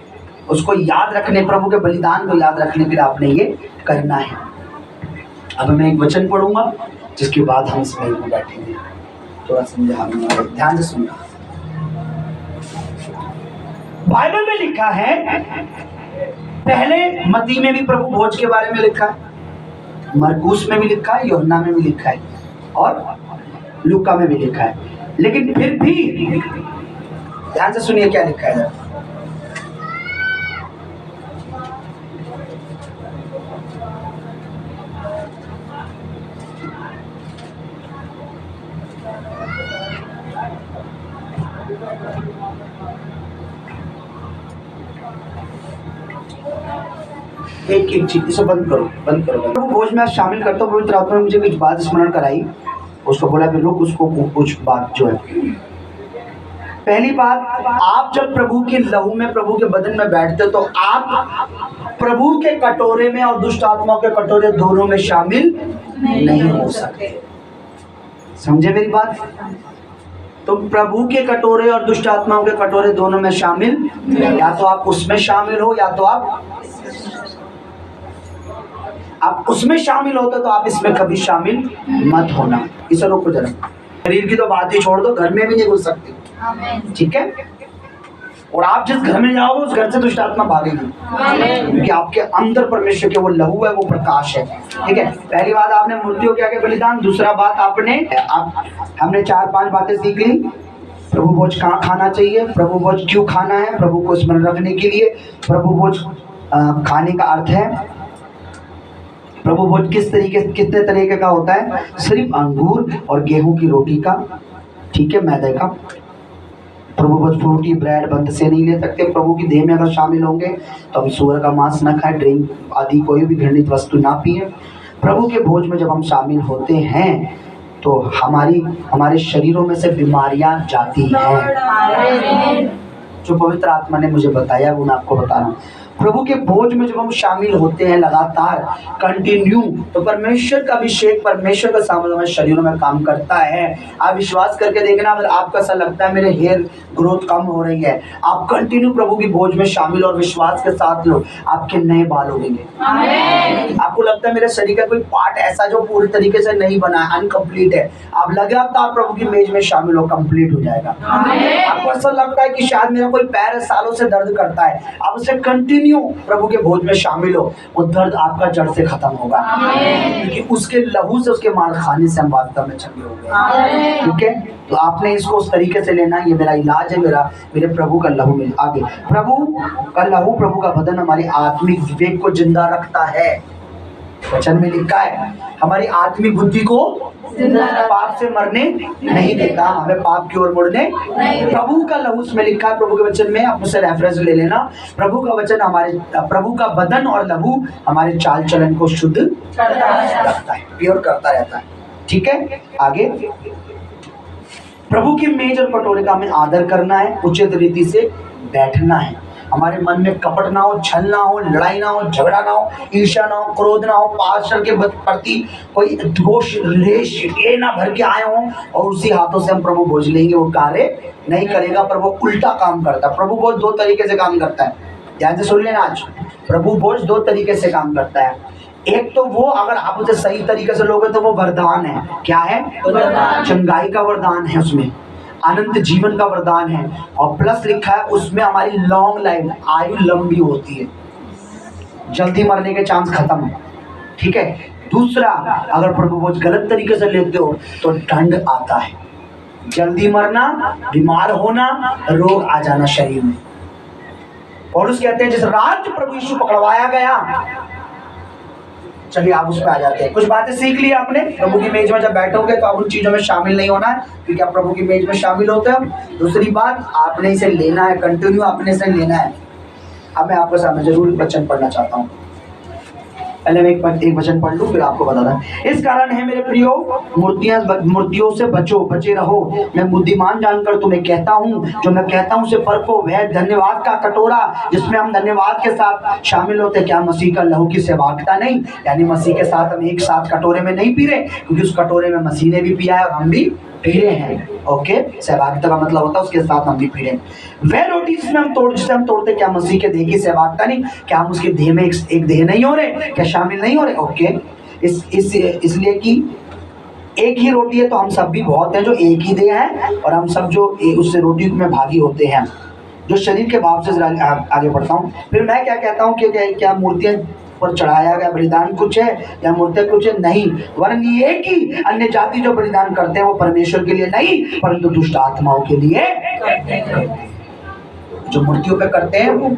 उसको याद रखने, प्रभु के बलिदान को याद रखने के लिए आपने ये करना है। अब मैं एक वचन पढ़ूंगा जिसके बाद हम इस मेज में बैठेंगे, थोड़ा समझाऊंगा, ध्यान से सुनना। बाइबल में लिखा है, पहले मत्ती में भी प्रभु भोज के बारे में लिखा है, मरकुस में भी लिखा है, यूहन्ना में भी लिखा है और लूका में भी लिखा है। लेकिन फिर भी ध्यान से सुनिए क्या लिखा है। एक चीज, इसे बंद करो। प्रभु भोज में शामिल करते हो, पवित्र आत्मा ने मुझे कुछ बात स्मरण कराई, उसको बोला कि लोग उसको कुछ बात जो है। पहली बात, आप जब प्रभु के लहू में, प्रभु के बदन में बैठते हो तो आप प्रभु के कटोरे में और दुष्ट आत्माओं के कटोरे दोनों में शामिल नहीं हो सकते। समझे मेरी बात? तो प्रभु के कटोरे और दुष्ट आत्माओं के कटोरे दोनों में शामिल, या तो आप उसमें शामिल हो या तो आप उसमें शामिल होते तो आप इसमें कभी शामिल मत होना। इसे रोको जरा, शरीर की तो बात ही छोड़ दो, घर में भी नहीं घुस सकती। ठीक है, और आप जिस घर में जाओगे उस घर से दुष्ट आत्मा भागेगी, क्योंकि आपके अंदर परमेश्वर के वो लहू है, वो प्रकाश है। ठीक है, पहली बात आपने मूर्तियों के आगे बलिदान। दूसरा बात हमने 4-5 बातें सीख ली। प्रभु भोज कहाँ खाना चाहिए, प्रभु भोज क्यों खाना है, प्रभु को स्मरण रखने के लिए। प्रभु भोज खाने का अर्थ है, प्रभु भोज कितने तरीके का होता है, सिर्फ अंगूर और गेहूं की रोटी का, ठीक है, मैदे का। प्रभु भोज फ्रूटी ब्रेड बंद से नहीं ले सकते। प्रभु की देह में अगर शामिल होंगे तो हम सूअर का मांस न खाएं, ड्रिंक आदि कोई भी घृणित वस्तु ना पिए। प्रभु के भोज में जब हम शामिल होते हैं तो हमारे शरीरों में से बीमारियां जाती हैं। जो पवित्र आत्मा ने मुझे बताया वो मैं आपको बता रहा हूँ। प्रभु के भोज में जब हम शामिल होते हैं लगातार कंटिन्यू, तो परमेश्वर का अभिषेक, परमेश्वर का सामर्थ्य हमारे शरीरों में काम करता है। आप विश्वास करके देखना, अगर आपको ऐसा लगता है मेरे हेयर ग्रोथ कम हो रही है, आप कंटिन्यू प्रभु की भोज में शामिल और विश्वास के साथ लो, आपके नए बाल उगेंगे। आपको लगता है मेरे शरीर का कोई पार्ट ऐसा जो पूरी तरीके से नहीं बना है, अनकम्प्लीट है, आप लगातार प्रभु की मेज में शामिल हो, कंप्लीट हो जाएगा। आपको ऐसा लगता है कि शायद मेरा कोई पैर सालों से दर्द करता है, आप उसे कंटिन्यू प्रभु के भोज में शामिल हो, वो दर्द आपका जड़ से खत्म होगा, क्योंकि उसके लहू से, उसके मार खाने से हम वास्तव में चंगे हो गए। ठीक है, तो आपने इसको उस तरीके से लेना, ये मेरा इलाज है, मेरे प्रभु का लहू में। आगे, प्रभु का लहू, प्रभु का बदन हमारी आत्मिक विवेक को जिंदा रखता है। वचन में लिखा है हमारी आत्मिक बुद्धि को पाप से मरने नहीं देता, हमें पाप की ओर मुड़ने। प्रभु का लहू में लिखा है, प्रभु के वचन में, आप मुझसे रेफरेंस ले लेना। प्रभु का वचन प्रभु का बदन और लहू हमारे चाल चलन को शुद्ध रखता है, प्योर करता रहता है। ठीक है, आगे, प्रभु की मेज और कटोरे का हमें आदर करना है, उचित रीति से बैठना है। हमारे मन में कपट ना हो, छल ना हो, लड़ाई ना हो, झगड़ा ना हो, ईर्ष्या ना हो, क्रोध ना हो, पास्टर के प्रति कोई दोष लेश ये ना भर के आए हों और उसी हाथों से हम प्रभु भोज लेंगे, वो कार्य नहीं करेगा। प्रभु उल्टा काम करता है। प्रभु भोज 2 तरीके से काम करता है, ध्यान से सुन लेना। आज प्रभु भोज 2 तरीके से काम करता है। एक तो वो, अगर आप उसे सही तरीके से लोगे तो वो वरदान है। क्या है? चंगाई का वरदान है उसमें। अनंत जीवन का वरदान है, और प्लस लिखा है उसमें हमारी लॉन्ग लाइफ, आयु लंबी होती है, जल्दी मरने के चांस खत्म है। ठीक है। दूसरा, अगर प्रभु भोज गलत तरीके से लेते हो तो दंड आता है, जल्दी मरना, बीमार होना, रोग आ जाना शरीर में। पौलुस कहते हैं जिस रात प्रभु यीशु पकड़वाया गया, चलिए आप उस पर आ जाते हैं। कुछ बातें सीख ली आपने, प्रभु की मेज में जब बैठोगे तो आप उन चीजों में शामिल नहीं होना है, क्योंकि आप प्रभु की मेज में शामिल होते हो। दूसरी बात, आपने इसे लेना है, कंटिन्यू आपने इसे लेना है। अब मैं आपके सामने जरूर वचन पढ़ना चाहता हूँ। पहले मैं एक वचन पढ़ लूं, फिर आपको बताता। इस कारण है मेरे प्रियो, मूर्तियों से बचे रहो। मैं बुद्धिमान जानकर तुम्हें कहता हूँ, जो मैं कहता हूँ उसे परखो। वह धन्यवाद का कटोरा जिसमें हम धन्यवाद के साथ शामिल होते, क्या मसीह का लहू की सहभागिता नहीं? यानी मसीह के साथ हम एक साथ कटोरे में नहीं पी रहे, क्योंकि उस कटोरे में मसीह ने भी पिया है और हम भी पी रहे हैं। ओके, सहभागिता का मतलब होता है उसके साथ हम भी पी रहे हैं। वह रोटी जिसे हम तोड़ते, क्या मसीह के देह की सहभागिता नहीं? क्या हम उसके देह में एक देह नहीं हो रहे? क्या शामिल नहीं हो रहे? ओके, इसलिए कि एक ही रोटी है तो हम सब भी बहुत हैं जो एक ही देह है, और हम सब जो उससे रोटी में भागी होते हैं। जो शरीर के भाव से आगे बढ़ता हूँ। फिर मैं क्या कहता हूँ कि क्या मूर्तियां पर चढ़ाया गया बलिदान कुछ है या मूर्ति कुछ है? नहीं, वरन ये कि अन्य जाति जो बलिदान करते हैं वो परमेश्वर के लिए नहीं परंतु दुष्ट आत्माओं के लिए करते हैं। जो मूर्तियों पे करते हैं वो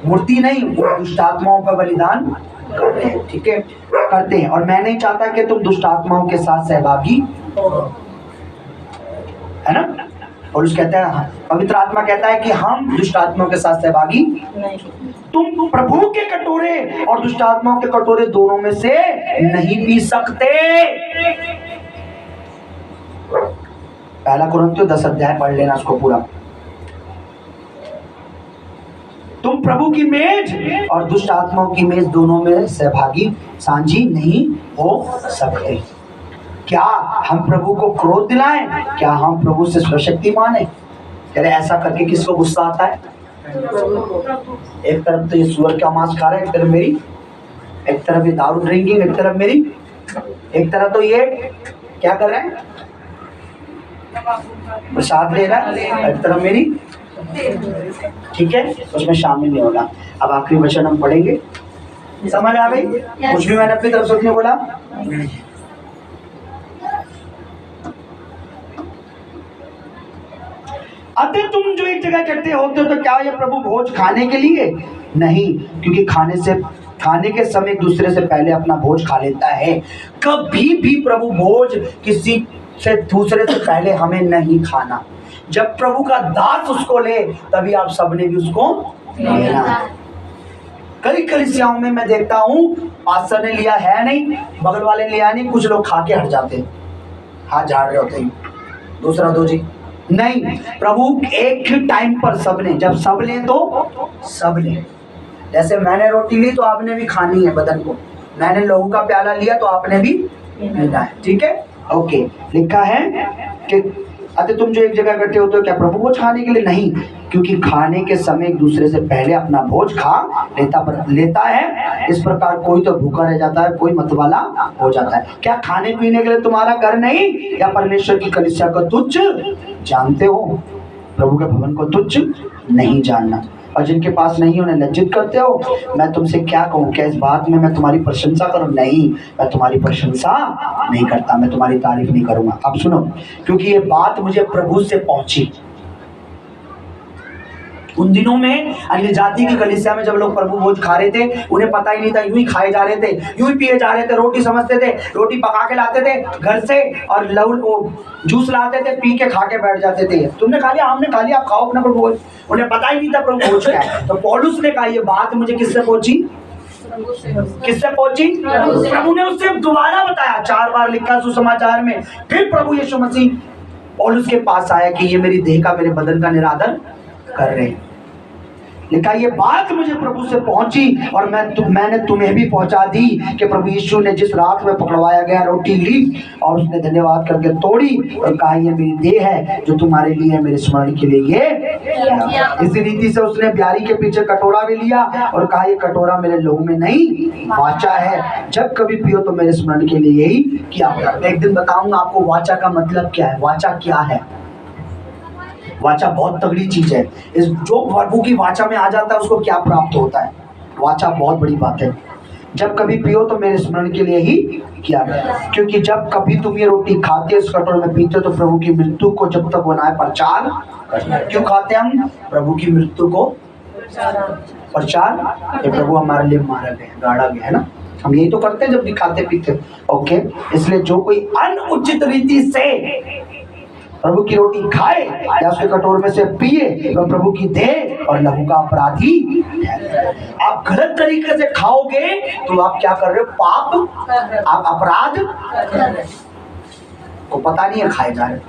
मूर्ति नहीं, वो दुष्ट आत्माओं का बलिदान करते हैं। ठीक है, करते हैं। और मैं नहीं चाहता कि तुम दुष्ट आत्माओं के साथ सहभागी हो, है ना? और उस कहता है, पवित्र आत्मा कहता है कि हम दुष्ट आत्माओं के साथ सहभागी नहीं। तुम प्रभु के कटोरे और दुष्ट आत्माओं के कटोरे दोनों में से नहीं पी सकते। पहला कुरिन्थियों 10 अध्याय पढ़ लेना उसको पूरा। तुम प्रभु की मेज और दुष्ट आत्माओं की मेज दोनों में सहभागी साझी नहीं हो सकते। क्या हम प्रभु को क्रोध दिलाएं? क्या हम प्रभु से स्वशक्तिमान हैं? अरे ऐसा करके किसको गुस्सा आता है? एक तरफ तो ये सुअर का मांस खा रहा है, एक तरफ मेरी, एक तरफ ये दारू ड्रिंकिंग, एक तरफ मेरी, एक तरफ तो ये क्या कर रहे हैं, प्रसाद ले रहा है, एक तरफ मेरी। ठीक है, उसमें शामिल नहीं होना। अब आखिरी वचन हम पढ़ेंगे, समझ आ गई? कुछ भी मैंने अपनी तरफ से नहीं बोला। अतः तुम जो एक जगह इकट्ठे होते हो तो क्या ये प्रभु भोज खाने के लिए? नहीं, क्योंकि खाने के समय एक दूसरे से पहले अपना भोज खा लेता है। कभी भी प्रभु भोज किसी से दूसरे से पहले हमें नहीं खाना। जब प्रभु का दास उसको ले तभी आप सबने भी उसको लेना। कई कलीसियाओं में मैं देखता हूँ पास्टर ने लिया है नहीं, बगल वाले ने लिया नहीं, कुछ लोग खा के हट जाते हैं, हाथ झाड़ रहे होते हैं, दूसरा दो जी नहीं। प्रभु एक ही टाइम पर सब ने, जब सब ले तो सब ले। जैसे मैंने रोटी ली तो आपने भी खानी है बदन को, मैंने लहू का प्याला लिया तो आपने भी लेना है। ठीक है, ओके। लिखा है कि अतः तुम जो एक जगह इकट्ठे होते हो क्या प्रभु भोज खाने के लिए? नहीं, क्योंकि खाने के समय एक दूसरे से पहले अपना भोज खा लेता है। इस प्रकार कोई तो भूखा रह जाता है, कोई मतवाला हो जाता है। क्या खाने पीने के लिए तुम्हारा घर नहीं या परमेश्वर की कलीसिया को तुच्छ जानते हो? प्रभु के भवन को तुच्छ नहीं जानना, और जिनके पास नहीं उन्हें लज्जित करते हो। मैं तुमसे क्या कहूँ? क्या इस बात में मैं तुम्हारी प्रशंसा करूँ? नहीं, मैं तुम्हारी प्रशंसा नहीं करता, मैं तुम्हारी तारीफ नहीं करूँगा। अब सुनो, क्योंकि ये बात मुझे प्रभु से पहुंची। उन दिनों में अन्य जाति की कलीसिया में जब लोग प्रभु भोज खा रहे थे, उन्हें पता ही नहीं था, यूं ही खाए जा रहे थे, यूं ही पिए जा रहे थे। रोटी समझते थे, रोटी पका के लाते थे घर से और जूस लाते थे, पी के खा के बैठ जाते थे। तुमने खा लिया, हमने खा लिया, आप खाओ अपना प्रभु भोज। उन्हें पता ही नहीं था प्रभु भोज क्या है। तो पौलुस ने कहा, ये बात मुझे किससे पहुंची? किससे पहुंची? प्रभु ने उससे दोबारा बताया। 4 बार लिखा सुसमाचार में। फिर प्रभु यीशु मसीह पौलुस के पास आया कि ये मेरी देह का, मेरे बदन का निरादर कर रहे हैं। लिखा, ये बात मुझे प्रभु से पहुंची और मैंने तुम्हें भी पहुंचा दी कि प्रभु यीशु ने जिस रात में पकड़वाया गया रोटी ली और उसने धन्यवाद करके तोड़ी और कहा, ये मेरी देह है जो तुम्हारे लिए, मेरे स्मरण के लिए ये। इसी रीति से उसने ब्यारी के पीछे कटोरा भी लिया और कहा, ये कटोरा मेरे लहू में नहीं वाचा है, जब कभी पियो तो मेरे स्मरण के लिए यही किया। एक दिन बताऊंगा आपको वाचा का मतलब क्या है। वाचा क्या है? वाचा बहुत तगड़ी चीज है। इस जो प्रभु की वाचा में आ जाता है उसको क्या प्राप्त होता है? वाचा बहुत बड़ी बात है। जब कभी पियो तो मेरे स्मरण के लिए ही किया, क्योंकि जब कभी तुम ये रोटी खाते इस कटोरे में पीते तो प्रभु की मृत्यु को जब तक बनाए प्रचार करना। क्यों खाते हम? प्रभु की मृत्यु को प्रचार। ये प्रभु हमारे लिए मारा गया, गाड़ा गया है ना, हम यही तो करते हैं जब भी खाते पीते। ओके, इसलिए जो कोई अनुचित रीति से प्रभु की रोटी खाए या उसके कटोरे में से पिए वह प्रभु की देह और लहू का अपराधी है। आप गलत तरीके से खाओगे तो आप क्या कर रहे हो? पाप, आप अपराध को पता नहीं है खाए जा रहे,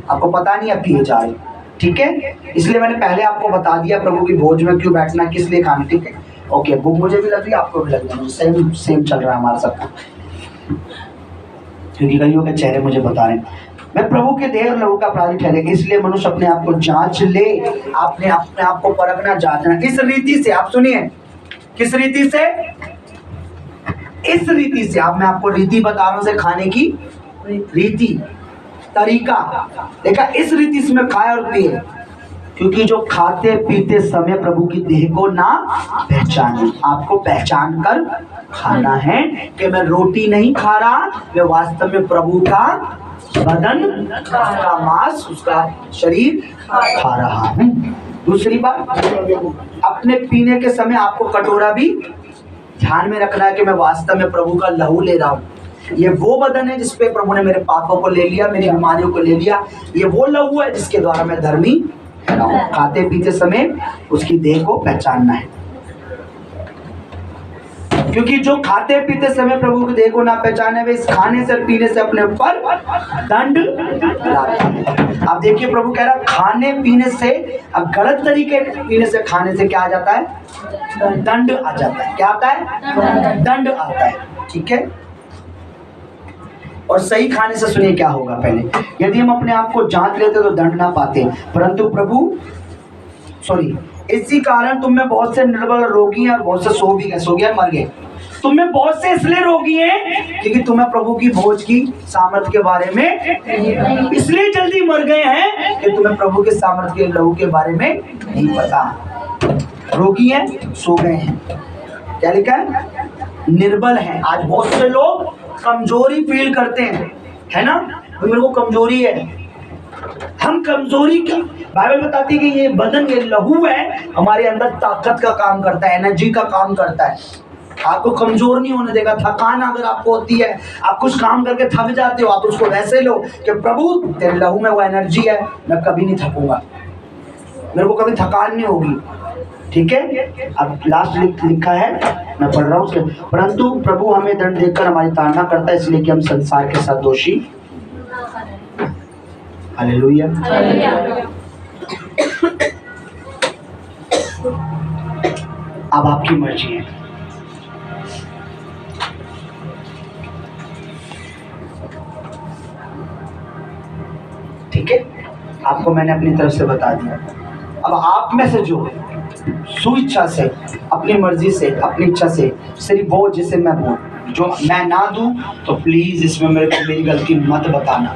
आपको पता नहीं है पिए जा रहे। ठीक है, इसलिए मैंने पहले आपको बता दिया प्रभु की भोज में क्यों बैठना, किस लिए खाना। ठीक है, ओके, भूख मुझे भी लग रही है, आपको भी लग रही है, सेम सेम चल रहा है हमारा सबका, क्योंकि कईयों के चेहरे मुझे बता रहे हैं। मैं प्रभु के देह और लहू का अपराधी ठहरे, इसलिए मनुष्य अपने आप को जांच ले, अपने आप को परखना जांचना इस रीति से। आप सुनिए, किस रीति से? इस रीति से। आप, मैं आपको रीति बता रहा हूं से खाने की रीति, तरीका। देखा, इस रीति से मैं खाए और पिए, क्योंकि जो खाते पीते समय प्रभु की देह को ना पहचाने। आपको पहचान कर खाना है कि मैं रोटी नहीं खा रहा, मैं वास्तव में प्रभु का बदन, उसका मांस, उसका शरीर खा रहा हूं। दूसरी बात, अपने पीने के समय आपको कटोरा भी ध्यान में रखना है कि मैं वास्तव में प्रभु का लहू ले रहा हूं। ये वो बदन है जिसपे प्रभु ने मेरे पापों को ले लिया, मेरी बीमारियों को ले लिया। ये वो लहू है जिसके द्वारा मैं धर्मी है। खाते पीते समय उसकी देह को पहचानना है, क्योंकि जो खाते पीते समय प्रभु की देह को ना पहचाने वे इस खाने से पीने से अपने ऊपर दंड लाते हैं। आप देखिए, प्रभु कह रहा है खाने पीने से, अब गलत तरीके पीने से, खाने से क्या आ जाता है? दंड आ जाता है। क्या आता है? दंड आता है। ठीक है, और सही खाने से सुनिए क्या होगा। पहले, यदि हम अपने आप को जांच लेते तो दंड ना पाते, परंतु इसी कारण तुम में बहुत से निर्बल रोगी हैं और बहुत से सो गए, मर गए। तुम में बहुत से इसलिए रोगी हैं क्योंकि तुम्हें प्रभु की भोज की सामर्थ के बारे में इसलिए जल्दी मर गए हैं कि तुम्हें प्रभु के सामर्थ के लहू के बारे में नहीं पता। रोगी हैं, सो गए हैं। क्या लिखा है? निर्बल हैं। आज बहुत से लोग कमजोरी फील करते हैं, है ना, मेरे को कमजोरी है। हम कमजोरी क्या, बाइबल बताती है कि ये बदन, ये लहू है, हमारे अंदर ताकत का काम करता है, एनर्जी का काम करता है। आपको कमजोर नहीं होने देगा। थकान अगर आपको होती है, आप कुछ काम करके थक जाते हो, आप उसको वैसे लो कि प्रभु तेरे लहू में वो एनर्जी है, मैं कभी नहीं थकूंगा, मेरे को कभी थकान नहीं होगी। ठीक है, अब लास्ट लिखा है, मैं पढ़ रहा हूँ। परंतु प्रभु हमें दंड देकर हमारी ताड़ना करता है, इसलिए कि हम संसार के साथ दोषी। हालेलुया। अब आपकी मर्जी है। ठीक है, आपको मैंने अपनी तरफ से बता दिया। अब आप में से जो स्वेच्छा से, अपनी मर्जी से, अपनी इच्छा से सिर्फ वो जिसे मैं बोल, जो मैं ना दूं, तो प्लीज इसमें मेरे को मेरी गलती मत बताना।